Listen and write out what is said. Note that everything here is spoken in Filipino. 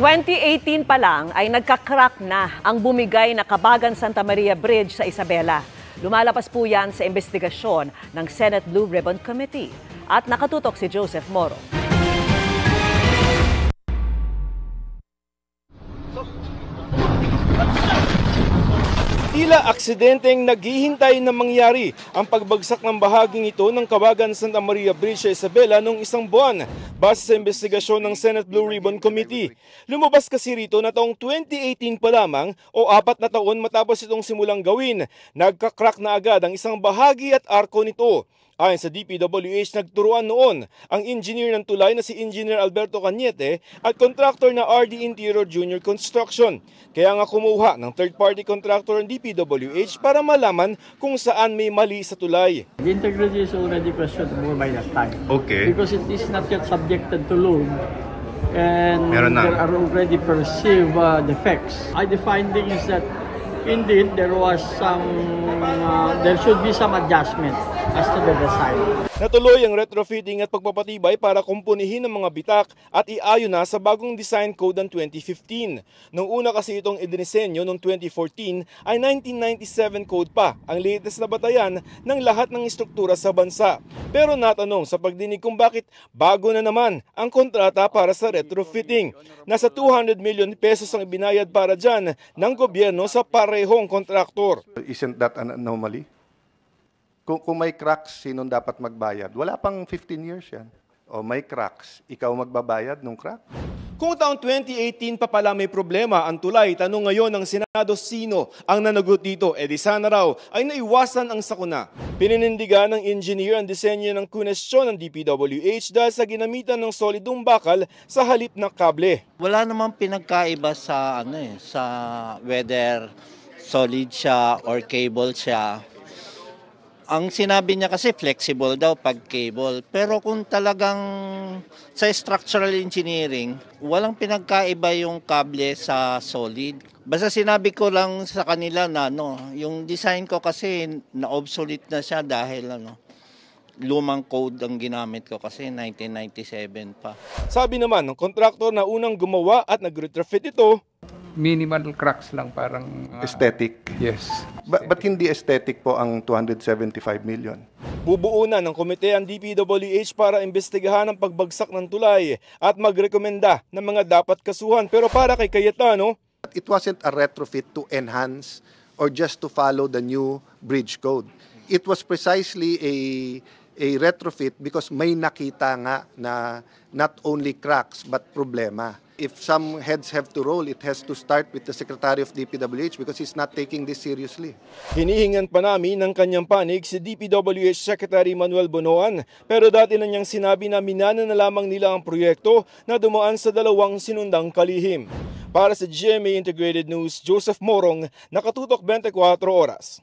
2018 pa lang ay nagka-crack na ang bumigay na Kabagan Santa Maria Bridge sa Isabela. Lumalapas po yan sa investigasyon ng Senate Blue Ribbon Committee. At nakatutok si Joseph Moro. Tila aksidenteng naghihintay na mangyari ang pagbagsak ng bahaging ito ng Kabagan Santa Maria Bridge sa Isabela noong isang buwan base sa investigasyon ng Senate Blue Ribbon Committee. Lumabas kasi rito na taong 2018 pa lamang o 4 na taon matapos itong simulang gawin, nagka-crack na agad ang isang bahagi at arko nito. Ayon sa DPWH, nagturuan noon ang engineer ng tulay na si Engineer Alberto Cañete at contractor na RD Interior Junior Construction. Kaya nga kumuha ng third-party contractor ng DPWH para malaman kung saan may mali sa tulay. The integrity is already questioned by that time. Okay. Because it is not yet subjected to load. And Meron na. there are already perceived defects. The finding is that indeed there was there should be some adjustment as to the design. Natuloy ang retrofitting at pagpapatibay para kumpunihin ang mga bitak at iayon na sa bagong design code ng 2015. Nung una kasi itong idinisenyo noong 2014 ay 1997 code pa, ang latest na batayan ng lahat ng istruktura sa bansa. Pero natanong sa pagdinig kung bakit bago na naman ang kontrata para sa retrofitting. Nasa 200 million pesos ang ibinayad para dyan ng gobyerno sa parehong kontraktor. Isn't that an anomaly? Kung may cracks, sinong dapat magbayad? Wala pang 15 years yan. O may cracks, ikaw magbabayad ng crack? Kung taong 2018 pa pala may problema ang tulay, tanong ngayon ng Senado sino ang nanagot dito. Di sana raw ay naiwasan ang sakuna. Pininindigan ng engineer ang disenyo ng kunestyon ng DPWH dahil sa ginamitan ng solidong bakal sa halip ng kable. Wala namang pinagkaiba sa sa whether solid siya or cable siya. Ang sinabi niya kasi flexible daw pag cable. Pero kung talagang sa structural engineering, walang pinagkaiba yung kable sa solid. Basta sinabi ko lang sa kanila na yung design ko kasi na-obsolete na siya dahil lumang code ang ginamit ko kasi 1997 pa. Sabi naman ng kontraktor na unang gumawa at nag-retrofit ito, minimal cracks lang, parang Aesthetic. yes. Ba't hindi aesthetic po ang 275 million? bubuo na ng komite ang DPWH para imbestigahan ang pagbagsak ng tulay at magrekomenda ng mga dapat kasuhan. Pero para kay Cayetano, it wasn't a retrofit to enhance or just to follow the new bridge code. It was precisely a retrofit because may nakita nga na not only cracks but problema. If some heads have to roll, it has to start with the Secretary of DPWH because he's not taking this seriously. hinihingan pa namin ng kanyang panig si DPWH Secretary Manuel Bonoan, pero dati na niyang sinabi na minana na lamang nila ang proyekto na dumaan sa dalawang sinundang kalihim. Para sa GMA Integrated News, Joseph Morong, nakatutok 24 oras.